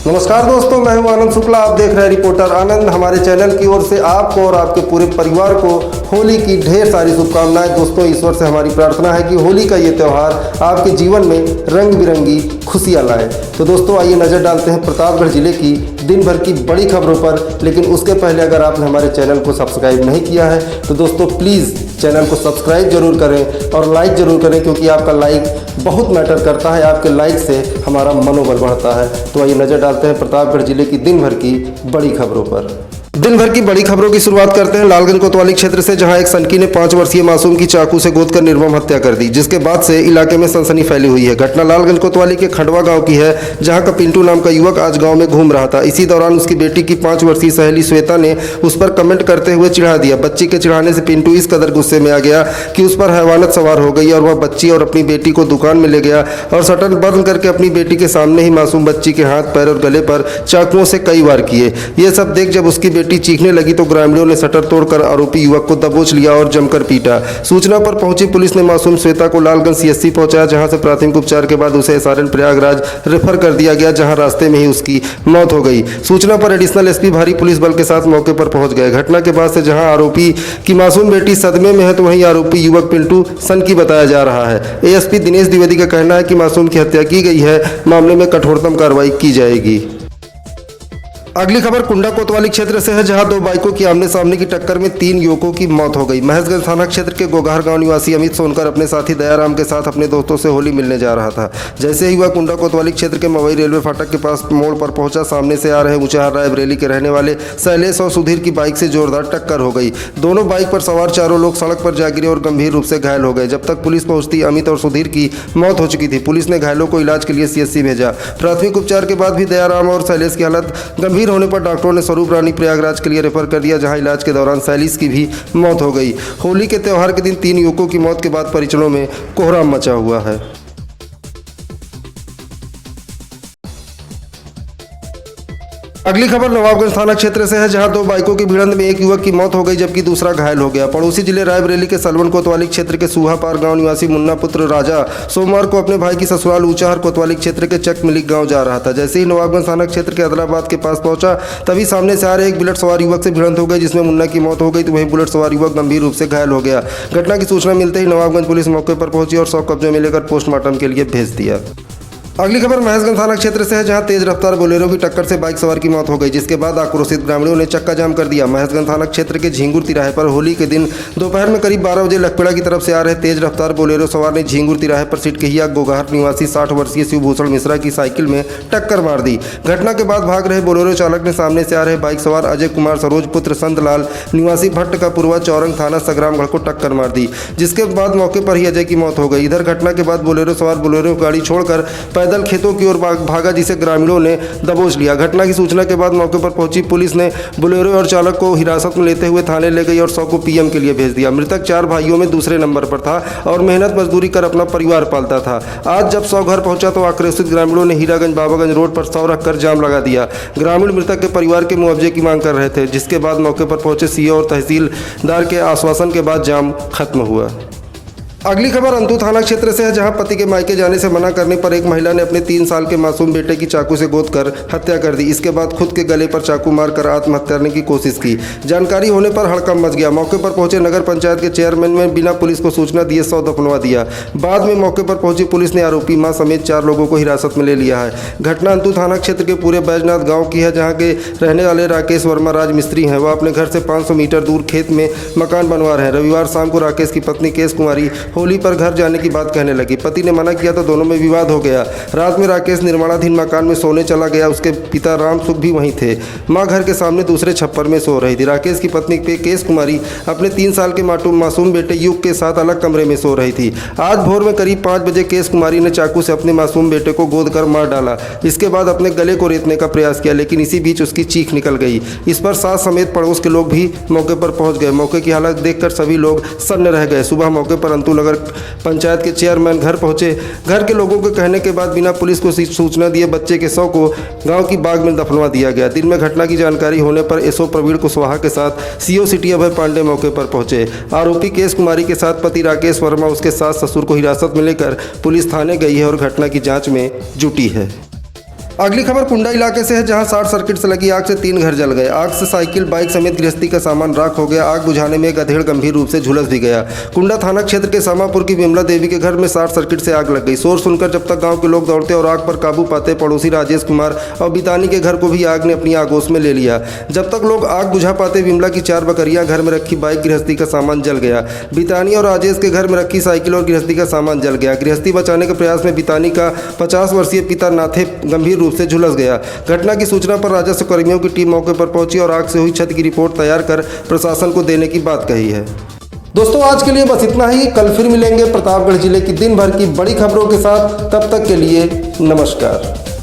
नमस्कार दोस्तों, मैं हूं आनंद शुक्ला। आप देख रहे हैं रिपोर्टर आनंद। हमारे चैनल की ओर से आपको और आपके पूरे परिवार को होली की ढेर सारी शुभकामनाएं। दोस्तों, ईश्वर से हमारी प्रार्थना है कि होली का ये त्यौहार आपके जीवन में रंग बिरंगी खुशियां लाए। तो दोस्तों, आइए नज़र डालते हैं प्रतापगढ़ जिले की दिन भर की बड़ी खबरों पर। लेकिन उसके पहले अगर आपने हमारे चैनल को सब्सक्राइब नहीं किया है तो दोस्तों प्लीज़ चैनल को सब्सक्राइब जरूर करें और लाइक ज़रूर करें, क्योंकि आपका लाइक बहुत मैटर करता है। आपके लाइक से हमारा मनोबल बढ़ता है। तो आइए नज़र डालते हैं प्रतापगढ़ जिले की दिन भर की बड़ी खबरों पर। दिन भर की बड़ी खबरों की शुरुआत करते हैं लालगंज कोतवाली क्षेत्र से, जहां एक सनकी ने 5 वर्षीय मासूम की चाकू से गोदकर निर्मम हत्या कर दी, जिसके बाद से इलाके में सनसनी फैली हुई है। घटना लालगंज कोतवाली के खंडवा गांव की है, जहां का पिंटू नाम का युवक आज गांव में घूम रहा था। इसी दौरान उसकी बेटी की 5 वर्षीय सहेली श्वेता ने उस पर कमेंट करते हुए चिढ़ा दिया। बच्ची के चिढ़ाने से पिंटू इस कदर गुस्से में आ गया कि उस पर हैवानत सवार हो गई और वह बच्ची और अपनी बेटी को दुकान में ले गया और शटर बंद करके अपनी बेटी के सामने ही मासूम बच्ची के हाथ, पैर और गले पर चाकुओं से कई वार किए। ये सब देख जब उसकी बेटी चीखने लगी तो ग्रामीणों ने शटर तोड़कर आरोपी युवक को दबोच लिया और जमकर पीटा। सूचना पर पहुंची पुलिस ने मासूम श्वेता को लालगंज सीएससी पहुंचाया, जहां से प्राथमिक उपचार के बाद उसे एसआरएन प्रयागराज रेफर कर दिया गया, जहां रास्ते में ही उसकी मौत हो गई। सूचना पर एडिशनल एसपी भारी पुलिस बल के साथ मौके पर पहुंच गए। घटना के बाद से जहां आरोपी की मासूम बेटी सदमे में है तो वहीं आरोपी युवक पिंटू सनकी बताया जा रहा है। एएसपी दिनेश द्विवेदी का कहना है कि मासूम की हत्या की गई है, मामले में कठोरतम कार्रवाई की जाएगी। अगली खबर कुंडा कोतवाली क्षेत्र से है, जहां 2 बाइकों की आमने सामने की टक्कर में 3 युवकों की मौत हो गई। महेशगंज थाना क्षेत्र के गोगार गांव निवासी अमित सोनकर अपने साथी दयाराम के साथ अपने दोस्तों से होली मिलने जा रहा था। जैसे ही वह कुंडा कोतवाली क्षेत्र के मवई रेलवे फाटक के पास मोड़ पर पहुंचा, सामने से आ रहे ऊंचाहार रायबरेली के रहने वाले शैलेश और सुधीर की बाइक से जोरदार टक्कर हो गई। दोनों बाइक पर सवार चारों लोग सड़क पर जा गिरे और गंभीर रूप से घायल हो गए। जब तक पुलिस पहुंचती अमित और सुधीर की मौत हो चुकी थी। पुलिस ने घायलों को इलाज के लिए सीएससी भेजा। प्राथमिक उपचार के बाद भी दयाराम और शैलेश की हालत गंभीर होने पर डॉक्टरों ने स्वरूप रानी प्रयागराज के लिए रेफर कर दिया, जहां इलाज के दौरान शैलेश की भी मौत हो गई। होली के त्यौहार के दिन 3 युवकों की मौत के बाद परिजनों में कोहराम मचा हुआ है। अगली खबर नवाबगंज थाना क्षेत्र से है, जहां 2 बाइकों की भिड़ंत में एक युवक की मौत हो गई जबकि दूसरा घायल हो गया। पड़ोसी जिले रायबरेली के सलवन कोतवाली क्षेत्र के सूहापार गांव निवासी मुन्ना पुत्र राजा सोमवार को अपने भाई की ससुराल ऊंचाहार कोतवाली क्षेत्र के चक मिलिक गांव जा रहा था। जैसे ही नवाबगंज थाना क्षेत्र के अदलाबाद के पास पहुंचा, तभी सामने से आ रहे एक बुलेट सवार युवक से भिड़ंत हो गई, जिसमें मुन्ना की मौत हो गई तो वहीं बुलेट सवार युवक गंभीर रूप से घायल हो गया। घटना की सूचना मिलते ही नवाबगंज पुलिस मौके पर पहुंची और शव कब्जे में लेकर पोस्टमार्टम के लिए भेज दिया। अगली खबर महेशगंज थाना क्षेत्र से है, जहां तेज रफ्तार बोलेरो की टक्कर से बाइक सवार की मौत हो गई, जिसके बाद आक्रोशित ग्रामीणों ने चक्का जाम कर दिया। महेशगंज थाना क्षेत्र के झींगुर तिराहे पर होली के दिन दोपहर में करीब 12 बजे लखपेड़ा की तरफ से आ रहे तेज रफ्तार बोलेरो सवार ने झींगुर तिराहे पर सिटकहिया गोगार निवासी 60 वर्षीय शिवभूषण मिश्रा की साइकिल में टक्कर मार दी। घटना के बाद भाग रहे बोलेरो चालक ने सामने से आ रहे बाइक सवार अजय कुमार सरोज पुत्र संतलाल निवासी भट्ट का पूर्वा चौरंग थाना संग्रामगढ़ को टक्कर मार दी, जिसके बाद मौके पर ही अजय की मौत हो गई। इधर घटना के बाद बोलेरो सवार बोलेरो गाड़ी छोड़कर पैदल खेतों की ओर भागा, जिसे ग्रामीणों ने दबोच लिया। घटना की सूचना के बाद मौके पर पहुंची पुलिस ने बोलेरो और चालक को हिरासत में लेते हुए थाने ले गई और 100 को पीएम के लिए भेज दिया। मृतक 4 भाइयों में दूसरे नंबर पर था और मेहनत मजदूरी कर अपना परिवार पालता था। आज जब 100 घर पहुंचा तो आक्रोशित ग्रामीणों ने हीरागंज बाबागंज रोड पर 100 रखकर जाम लगा दिया। ग्रामीण मृतक के परिवार के मुआवजे की मांग कर रहे थे, जिसके बाद मौके पर पहुंचे सीओ और तहसीलदार के आश्वासन के बाद जाम खत्म हुआ। अगली खबर अंतु थाना क्षेत्र से है, जहां पति के मायके जाने से मना करने पर एक महिला ने अपने 3 साल के मासूम बेटे की चाकू से गोदकर हत्या कर दी। इसके बाद खुद के गले पर चाकू मारकर आत्महत्या करने की कोशिश की। जानकारी होने पर हड़कंप मच गया। मौके पर पहुंचे नगर पंचायत के चेयरमैन ने बिना पुलिस को सूचना दिए 100 दफनवा दिया। बाद में मौके पर पहुंची पुलिस ने आरोपी मां समेत 4 लोगों को हिरासत में ले लिया है। घटना अंतु थाना क्षेत्र के पूरे बैजनाथ गाँव की है, जहाँ के रहने वाले राकेश वर्मा राजमिस्त्री हैं। वह अपने घर से 500 मीटर दूर खेत में मकान बनवा रहे हैं। रविवार शाम को राकेश की पत्नी केश कुमारी होली पर घर जाने की बात कहने लगी। पति ने मना किया तो दोनों में विवाद हो गया। रात में राकेश निर्माणाधीन मकान में सोने चला गया। उसके पिता राम सुख भी वहीं थे। मां घर के सामने दूसरे छप्पर में सो रही थी। राकेश की पत्नी केश कुमारी अपने 3 साल के मासूम बेटे युग के साथ अलग कमरे में सो रही थी। आज भोर में करीब 5 बजे केश कुमारी ने चाकू से अपने मासूम बेटे को गोद कर मार डाला। इसके बाद अपने गले को रेतने का प्रयास किया, लेकिन इसी बीच उसकी चीख निकल गई। इस पर सास समेत पड़ोस के लोग भी मौके पर पहुंच गए। मौके की हालत देखकर सभी लोग सन्न रह गए। सुबह मौके पर अंतु नगर पंचायत के चेयरमैन घर पहुंचे। घर के लोगों के कहने के बाद बिना पुलिस को सूचना दिए बच्चे के शव को गांव की बाग में दफनवा दिया गया। दिन में घटना की जानकारी होने पर एसओ प्रवीण कुशवाहा के साथ सीओ सिटी अभय पांडे मौके पर पहुंचे। आरोपी केश कुमारी के साथ पति राकेश वर्मा उसके सास ससुर को हिरासत में लेकर पुलिस थाने गई है और घटना की जांच में जुटी है। अगली खबर कुंडा इलाके से है, जहां शॉर्ट सर्किट से लगी आग से 3 घर जल गए। आग से साइकिल, बाइक समेत गृहस्थी का सामान राख हो गया। आग बुझाने में एक अधेड़ गंभीर रूप से झुलस भी गया। कुंडा थाना क्षेत्र के सामापुर की विमला देवी के घर में शॉर्ट सर्किट से आग लग गई। शोर सुनकर जब तक गांव के लोग दौड़ते और आग पर काबू पाते, पड़ोसी राजेश कुमार और बितानी के घर को भी आग ने अपनी आगोश में ले लिया। जब तक लोग आग बुझा पाते, विमला की 4 बकरियां, घर में रखी बाइक, गृहस्थी का सामान जल गया। बितानी और राजेश के घर में रखी साइकिल और गृहस्थी का सामान जल गया। गृहस्थी बचाने के प्रयास में बितानी का 50 वर्षीय पिता नाथे गंभीर रूप से झुलस गया। घटना की सूचना पर राजस्व कर्मियों की टीम मौके पर पहुंची और आग से हुई क्षति की रिपोर्ट तैयार कर प्रशासन को देने की बात कही है। दोस्तों, आज के लिए बस इतना ही। कल फिर मिलेंगे प्रतापगढ़ जिले की दिन भर की बड़ी खबरों के साथ। तब तक के लिए नमस्कार।